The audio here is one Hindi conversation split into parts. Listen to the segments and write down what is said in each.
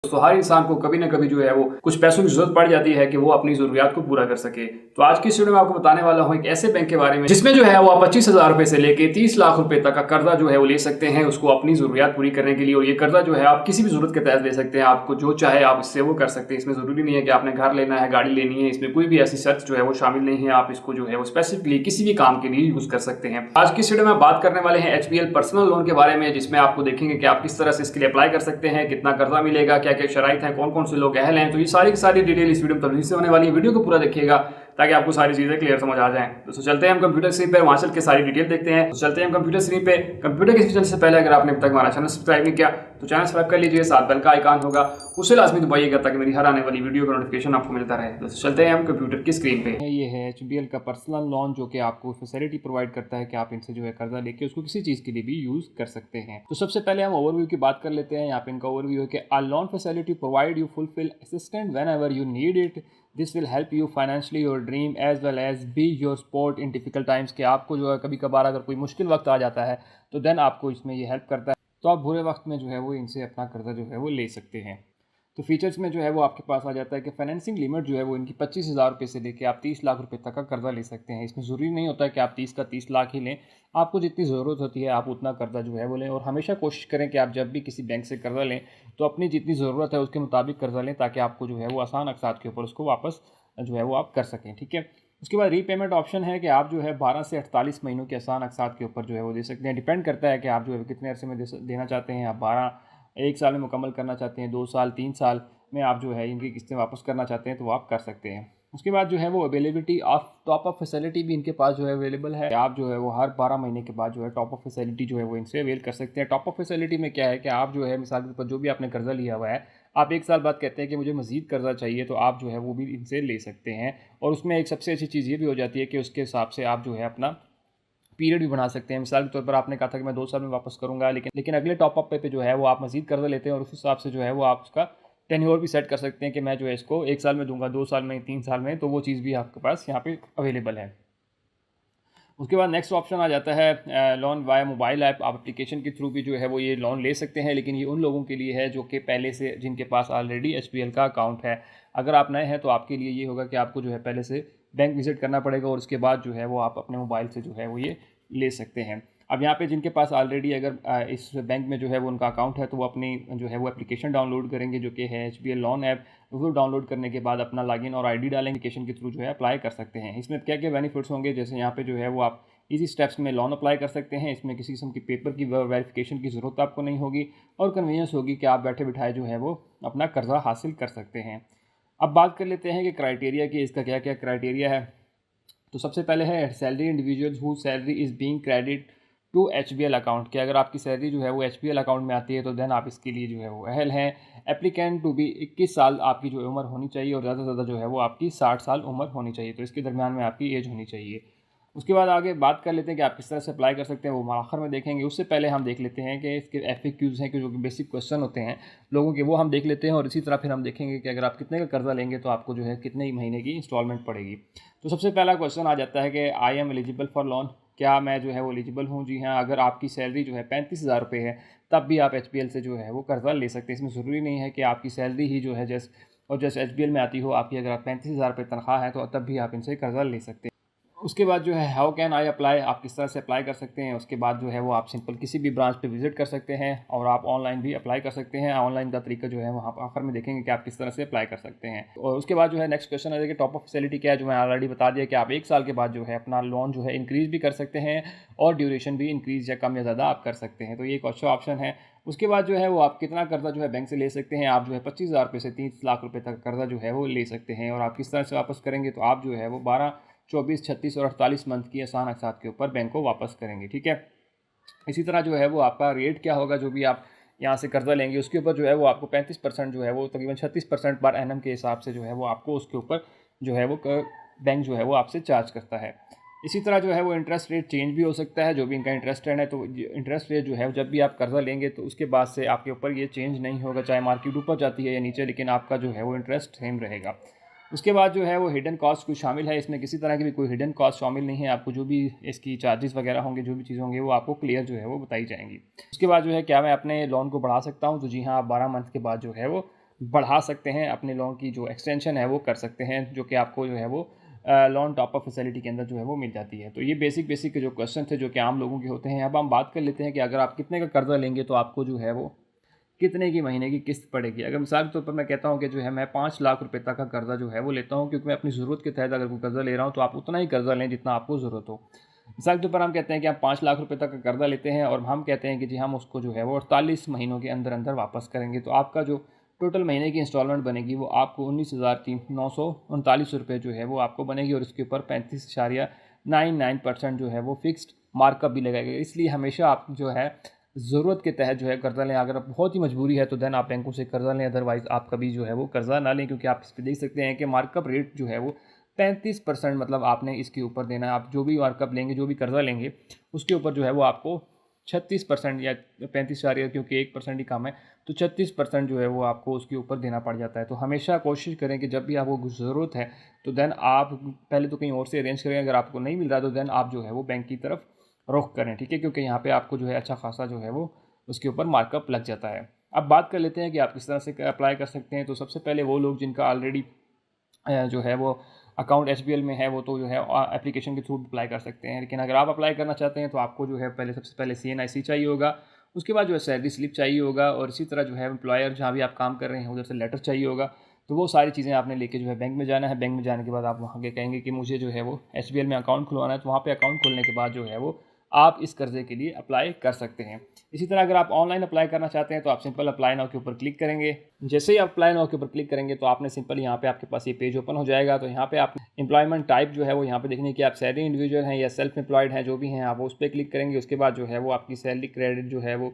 दोस्तों हर इंसान को कभी ना कभी जो है वो कुछ पैसों की जरूरत पड़ जाती है कि वो अपनी जरूरियात को पूरा कर सके। तो आज की इस वीडियो में आपको बताने वाला हूँ एक ऐसे बैंक के बारे में जिसमें जो है वो आप 25,000 रुपए से लेके 30 लाख रुपए तक का कर्जा जो है वो ले सकते हैं उसको अपनी जरूरियात पूरी करने के लिए। और ये कर्जा जो है आप किसी भी जरूरत के तहत ले सकते हैं, आपको जो चाहे आप इससे वो कर सकते हैं। इसमें जरूरी नहीं है कि आपने घर लेना है, गाड़ी लेनी है, इसमें कोई भी ऐसी शर्त जो है वो शामिल नहीं है। आप इसको जो है वो स्पेसिफिकली किसी भी काम के लिए यूज कर सकते हैं। आज की इस वीडियो में बात करने वाले हैं HBL पर्सनल लोन के बारे में, जिसमें आपको देखेंगे कि आप किस तरह से इसके लिए अप्लाई कर सकते हैं, कितना कर्जा मिलेगा, क्या क्या शराइत है, कौन कौन से लोग अहल हैं। तो ये सारी की सारी डिटेल इस वीडियो में तफसील से होने वाली है। वीडियो को पूरा देखिएगा ताकि आपको सारी चीजें क्लियर समझ आ जाएं। तो चलते हैं हम कंप्यूटर स्क्रीन पर, वहां चल के सारी डिटेल देखते हैं। तो चलते हैं हम कंप्यूटर स्क्रीन पे। कंप्यूटर के चलने से पहले अगर आपने अब तक हमारा चैनल सब्सक्राइब नहीं किया तो चैनल सब्सक्राइब कर लीजिए, साथ बेल का आइकन होगा उसे लाजमी दबाइएगा ताकि मेरी हर आने वाली वीडियो का नोटिफिकेशन आपको मिलता रहे। तो चलते हैं हम कंप्यूटर की स्क्रीन पे। ये है HBL का पर्सनल लोन, जो कि आपको फैसिलिटी प्रोवाइड करता है कि आप इनसे जो है कर्जा लेके उसको किसी चीज़ के लिए भी यूज़ कर सकते हैं। तो सबसे पहले हम ओवरव्यू की बात कर लेते हैं। यहाँ पे इनका ओवरव्यू है कि a loan facility provide you fulfil assistant whenever you need it. This will help you financially your dream as well as be your support in difficult times. के आपको जो है कभी कभार अगर कोई मुश्किल वक्त आ जाता है तो देन आपको इसमें ये हेल्प करता है, तो आप बुरे वक्त में जो है वो इनसे अपना कर्जा जो है वो ले सकते हैं। तो फीचर्स में जो है वो आपके पास आ जाता है कि फाइनेंसिंग लिमिट जो है वो इनकी 25,000 रुपये से लेकर आप 30 लाख रुपए तक का कर्जा ले सकते हैं। इसमें ज़रूरी नहीं होता है कि आप 30 का 30 लाख ही लें, आपको जितनी ज़रूरत होती है आप उतना कर्जा जो है वो लें। और हमेशा कोशिश करें कि आप जब भी किसी बैंक से कर्जा लें तो अपनी जितनी ज़रूरत है उसके मुताबिक कर्जा लें, ताकि आपको जो है वो आसान अक़सात के ऊपर उसको वापस जो है वो आप कर सकें। ठीक है। उसके बाद रीपेमेंट ऑप्शन है कि आप जो है 12 से 48 महीनों के आसान अक़सात के ऊपर जो है वो दे सकते हैं। डिपेंड करता है कि आप जो है कितने अरसे में देना चाहते हैं। आप 12 1 साल में मुकम्मल करना चाहते हैं, 2 साल 3 साल में आप जो है इनकी किस्तें वापस करना चाहते हैं तो वो आप कर सकते हैं। उसके बाद जो है वो availability of top up facility भी इनके पास जो है अवेलेबल है। आप जो है वो हर 12 महीने के बाद जो है टॉप अप फैसिलिटी जो है वो इनसे अवेल कर सकते हैं। टॉप अप फैसिलिटी में क्या है कि आप जो है मिसाल के ऊपर जो भी आपने कर्जा लिया हुआ है, आप 1 साल बाद कहते हैं कि मुझे मज़ीद कर्जा चाहिए, तो आप जो है वो भी इनसे ले सकते हैं। और उसमें एक सबसे अच्छी चीज़ ये भी हो जाती है कि उसके हिसाब से आप जो है अपना पीरियड भी बना सकते हैं। मिसाल के तौर पर आपने कहा था कि मैं 2 साल में वापस करूंगा, लेकिन अगले टॉप अप पे जो है वो आप मज़ीद कर्जा लेते हैं और उस हिसाब से जो है वो आप उसका टेन्योर भी सेट कर सकते हैं कि मैं जो है इसको 1 साल में दूंगा, 2 साल में, 3 साल में। तो वो चीज़ भी आपके पास यहाँ पे अवेलेबल है। उसके बाद नेक्स्ट ऑप्शन आ जाता है लोन वाया मोबाइल ऐप। आप एप्लीकेशन के थ्रू भी जो है वो ये लोन ले सकते हैं, लेकिन ये उन लोगों के लिए है जो कि पहले से जिनके पास ऑलरेडी HBL का अकाउंट है। अगर आप नए हैं तो आपके लिए ये होगा कि आपको जो है पहले से बैंक विजिट करना पड़ेगा और उसके बाद जो है वो आप अपने मोबाइल से जो है वो ये ले सकते हैं। अब यहाँ पे जिनके पास ऑलरेडी अगर इस बैंक में जो है वो उनका अकाउंट है तो वो अपनी जो है वो एप्लीकेशन डाउनलोड करेंगे जो कि है HBL लोन ऐप। वो डाउनलोड करने के बाद अपना लॉगिन और ID डालेंगे, एप्लीकेशन के थ्रू जो है अप्लाई कर सकते हैं। इसमें क्या क्या बेनिफिट्स होंगे, जैसे यहाँ पे जो है वो आप इजी स्टेप्स में लोन अप्लाई कर सकते हैं। इसमें किसी किस्म की पेपर की वेरिफिकेशन की ज़रूरत आपको नहीं होगी और कन्वीनियंस होगी कि आप बैठे बिठाए जो है वो अपना कर्जा हासिल कर सकते हैं। अब बात कर लेते हैं कि क्राइटेरिया की, इसका क्या क्या क्राइटेरिया है। तो सबसे पहले है salary individuals who salary is being credit to HBL account. कि अगर आपकी सैलरी जो है वो HBL अकाउंट में आती है तो देन आप इसके लिए जो है वो अहल हैं। एप्लीकेंट टू बी 21 साल आपकी जो उम्र होनी चाहिए और ज़्यादा से ज़्यादा जो है वो आपकी 60 साल उम्र होनी चाहिए। तो इसके दरमियान में आपकी एज होनी चाहिए। उसके बाद आगे बात कर लेते हैं कि आप किस तरह से अप्लाई कर सकते हैं, वो आखिर में देखेंगे। उससे पहले हम देख लेते हैं कि इसके FAQs हैं कि जो कि बेसिक क्वेश्चन होते हैं लोगों के, वो हम देख लेते हैं। और इसी तरह फिर हम देखेंगे कि अगर आप कितने का कर्जा लेंगे तो आपको जो है कितने ही महीने की इंस्टॉलमेंट पड़ेगी। तो सबसे पहला क्वेश्चन आ जाता है कि I am eligible for loan. क्या मैं जो है वो एलिजिबल हूँ? जी हाँ। अगर आपकी सैलरी जो है 35,000 रुपये है तब भी आप HBL से जो है वो कर्जा ले सकते हैं। इसमें ज़रूरी नहीं है कि आपकी सैलरी ही जो है जैसे HBL में आती हो आपकी, अगर आप 35,000 रुपये तनख्वाह है तो तब भी आप इनसे कर्जा ले सकते हैं। उसके बाद जो है हाउ कैन आई अप्लाई, आप किस तरह से अप्लाई कर सकते हैं। उसके बाद जो है वो आप सिंपल किसी भी ब्रांच पे विजिट कर सकते हैं और आप ऑनलाइन भी अप्लाई कर सकते हैं। ऑनलाइन का तरीका जो है वहाँ पर आखिर में देखेंगे कि आप किस तरह से अप्लाई कर सकते हैं। और उसके बाद जो है नेक्स्ट क्वेश्चन है कि टॉप अप फैसिलिटी क्या है, जो मैं ऑलरेडी बता दिया कि आप 1 साल के बाद जो है अपना लोन जो है इंक्रीज़ भी कर सकते हैं और ड्यूरेशन भी इंक्रीज़ या कम या ज़्यादा आप कर सकते हैं। तो ये एक अच्छा ऑप्शन है। उसके बाद जो है वो आप कितना कर्जा जो है बैंक से ले सकते हैं। आप जो है 25,000 रुपये से 30 लाख रुपये तक कर्जा जो है वो ले सकते हैं। और आप किस तरह से वापस करेंगे, तो आप जो है वो 12, 24, 36 और 48 मंथ की आसान अक़सात के ऊपर बैंक को वापस करेंगे। ठीक है। इसी तरह जो है वो आपका रेट क्या होगा, जो भी आप यहाँ से कर्जा लेंगे उसके ऊपर जो है वो आपको 35% जो है वो तकरीबन 36% पर एनम के हिसाब से जो है वो आपको उसके ऊपर जो है वो बैंक जो है वो आपसे चार्ज करता है। इसी तरह जो है वो इंटरेस्ट रेट चेंज भी हो सकता है, जो भी इनका इंटरेस्ट रेट है। तो इंटरेस्ट रेट जो है जब भी आप कर्जा लेंगे तो उसके बाद से आपके ऊपर ये चेंज नहीं होगा, चाहे मार्केट ऊपर जाती है या नीचे, लेकिन आपका जो है वो इंटरेस्ट सेम रहेगा। उसके बाद जो है वो हिडन कॉस्ट कुछ शामिल है। इसमें किसी तरह की भी कोई हिडन कॉस्ट शामिल नहीं है। आपको जो भी इसकी चार्जेस वगैरह होंगे, जो भी चीज़ें होंगी, वो आपको क्लियर जो है वो बताई जाएंगी। उसके बाद जो है क्या मैं अपने लोन को बढ़ा सकता हूँ, तो जी हाँ, आप 12 मंथ के बाद जो है वो बढ़ा सकते हैं, अपने लोन की जो एक्सटेंशन है वो कर सकते हैं, जो कि आपको जो है वो लोन टॉप अप फैसिलिटी के अंदर जो है वो मिल जाती है। तो ये बेसिक जो क्वेश्चन थे जो कि आम लोगों के होते हैं। अब हम बात कर लेते हैं कि अगर आप कितने का कर्जा लेंगे तो आपको जो है वो कितने की महीने की किस्त पड़ेगी। अगर मिसाल के तौर पर मैं कहता हूँ कि जो है मैं 5 लाख रुपए तक का कर्जा जो है वो लेता हूँ, क्योंकि मैं अपनी ज़रूरत के तहत अगर कोई कर्जा ले रहा हूँ तो आप उतना ही कर्जा लें जितना आपको ज़रूरत हो। मिसाल के तौर पर हम कहते हैं कि हम 5 लाख रुपए तक का कर्जा लेते हैं और हम कहते हैं कि जी हम उसको जो है वो 48 महीनों के अंदर अंदर वापस करेंगे, तो आपका जो टोटल महीने की इंस्टॉलमेंट बनेगी वो आपको 19,939 रुपये जो है वो आपको बनेगी, और उसके ऊपर 35.99% जो है वो फिक्स्ड मार्कअप भी लगाएगा। इसलिए हमेशा आप जो है ज़रूरत के तहत जो है कर्जा लें। अगर बहुत ही मजबूरी है तो देन आप बैंकों से कर्जा लें, अदरवाइज़ आप कभी जो है वो कर्जा ना लें, क्योंकि आप इस पर देख सकते हैं कि मार्कअप रेट जो है वो 35% मतलब आपने इसके ऊपर देना है। आप जो भी मार्कअप लेंगे, जो भी कर्जा लेंगे, उसके ऊपर जो है वो आपको 36% या 35, क्योंकि 1% ही कम है, तो 36% जो है वो आपको उसके ऊपर देना पड़ जाता है। तो हमेशा कोशिश करें कि जब भी आपको ज़रूरत है तो देन आप पहले तो कहीं और से अरेंज करें, अगर आपको नहीं मिल रहा तो देन आप जो है वो बैंक की तरफ रुख करें, ठीक है, क्योंकि यहाँ पे आपको जो है अच्छा खासा जो है वो उसके ऊपर मार्कअप लग जाता है। अब बात कर लेते हैं कि आप किस तरह से अप्लाई कर सकते हैं। तो सबसे पहले वो लोग जिनका ऑलरेडी जो है वो अकाउंट SBL में है, वो तो जो है एप्लीकेशन के थ्रू अप्लाई कर सकते हैं। लेकिन अगर आप अप्लाई करना चाहते हैं तो आपको जो है सबसे पहले CNIC चाहिए होगा, उसके बाद जो है सैलरी स्लिप चाहिए होगा, और इसी तरह जो है एम्प्लॉयर जहाँ भी आप काम कर रहे हैं उधर से लेटर चाहिए होगा। तो वो सारी चीज़ें आपने लेके जो है बैंक में जाना है। बैंक में जाने के बाद आप वहाँ के कहेंगे कि मुझे जो है वो SBL में अकाउंट खुलवाना है, तो वहाँ पे अकाउंट खोलने के बाद जो है वो आप इस कर्ज़े के लिए अप्लाई कर सकते हैं। इसी तरह अगर आप ऑनलाइन अप्लाई करना चाहते हैं तो आप सिंपल अप्लाई नाउ के ऊपर क्लिक करेंगे। जैसे ही आप अप्लाई नाउ के ऊपर क्लिक करेंगे तो आपने सिंपल यहाँ पे आपके पास ये पेज ओपन हो जाएगा। तो यहाँ पे आप एम्प्लॉयमेंट टाइप जो है वो यहाँ पे देखने की आप सैलरी इंडिविजुअल हैं या सेल्फ एम्प्लॉयड हैं, जो भी हैं आप उस पर क्लिक करेंगे। उसके बाद जो है वो आपकी सैलरी क्रेडिट जो है वो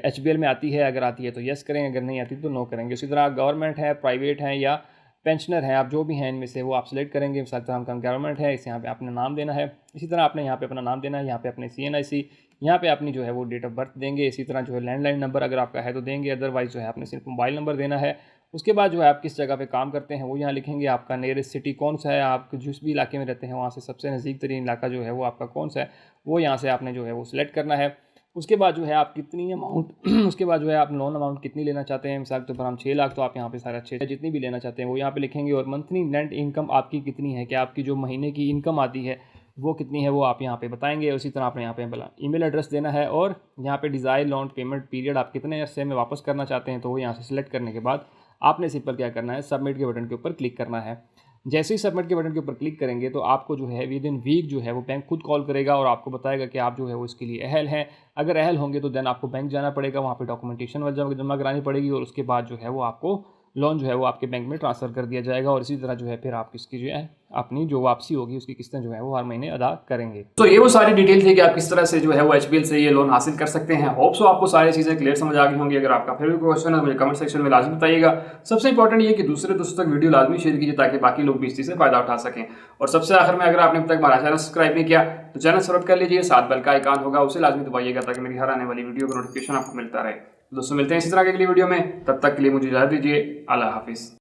HBL में आती है, अगर आती है तो येस करेंगे, अगर नहीं आती तो नो करेंगे। उसी तरह गवर्नमेंट है, प्राइवेट है या पेंशनर हैं, आप जो भी हैं इनमें से वो आप सिलेक्ट करेंगे। मिसाल तरह हम गवर्नमेंट है, इसे यहाँ पे आपने नाम देना है। इसी तरह आपने यहाँ पे अपना नाम देना है, यहाँ पे अपने CNIC, यहाँ पे अपनी जो है वो डेट ऑफ बर्थ देंगे। इसी तरह जो है लैंडलाइन नंबर अगर आपका है तो देंगे, अदरवाइज़ जो है आपने सिर्फ मोबाइल नंबर देना है। उसके बाद जो है आप किस जगह पे काम करते हैं वो यहाँ लिखेंगे, आपका नियरेस्ट सिटी कौन सा है, आप जिस भी इलाके में रहते हैं वहाँ से सबसे नज़दीक तरीन इलाका जो है वो आपका कौन सा है, वो यहाँ से आपने जो है वो सिलेक्ट करना है। उसके बाद जो है आप कितनी अमाउंट उसके बाद जो है आप लोन अमाउंट कितनी लेना चाहते हैं। मिसाल के तौर पर हम 6 लाख, तो आप यहाँ पे सारा 6 जितनी भी लेना चाहते हैं वो यहाँ पे लिखेंगे। और मंथली नेट इनकम आपकी कितनी है, कि आपकी जो महीने की इनकम आती है वो कितनी है, वो आप यहाँ पे बताएंगे। उसी तरह आपने यहाँ पे ईमेल एड्रेस देना है, और यहाँ पे डिज़ायर लोन पेमेंट पीरियड आप कितने अरसे में वापस करना चाहते हैं, तो वो यहाँ से सिलेक्ट करने के बाद आपने सिंपल क्या करना है, सबमिट के बटन के ऊपर क्लिक करना है। जैसे ही सबमिट के बटन के ऊपर क्लिक करेंगे तो आपको जो है विद इन वीक जो है वो बैंक खुद कॉल करेगा और आपको बताएगा कि आप जो है वो इसके लिए अहल हैं। अगर अहल होंगे तो देन आपको बैंक जाना पड़ेगा, वहाँ पे डॉक्यूमेंटेशन जमा करानी पड़ेगी, और उसके बाद जो है वो आपको लोन जो है वो आपके बैंक में ट्रांसफ़र कर दिया जाएगा। और इसी तरह जो है फिर आप इसकी जो है अपनी जो वापसी होगी उसकी किस्तें जो है वो हर महीने अदा करेंगे। तो ये वो सारी डिटेल थी कि आप किस तरह से जो है वो HBL से ये लोन हासिल कर सकते हैं। होप सो आपको सारी चीज़ें क्लियर समझ आ गई होंगी। अगर आपका फेवरेट क्वेश्चन है मुझे कमेंट सेक्शन में लाजमी बताइएगा। सबसे इंपॉर्टेंट ये कि दूसरे दोस्तों तक वीडियो लाजमी शेयर कीजिए ताकि बाकी लोग भी इस चीज़ से फायदा उठा सकें। और सबसे आखिर में, अगर आपने अब तक हमारा चैनल सब्सक्राइब नहीं किया तो चैनल सब्सक्राइब कर लीजिए, साथ बेल का आइकन होगा उसे लाजमी दबाइएगा ताकि मेरी हर आने वाली वीडियो का नोटिफिकेशन आपको मिलता रहे। दोस्तों मिलते हैं इसी तरह के अगली वीडियो में, तब तक के लिए मुझे इजाज़त दीजिए। अल्लाह हाफिज़।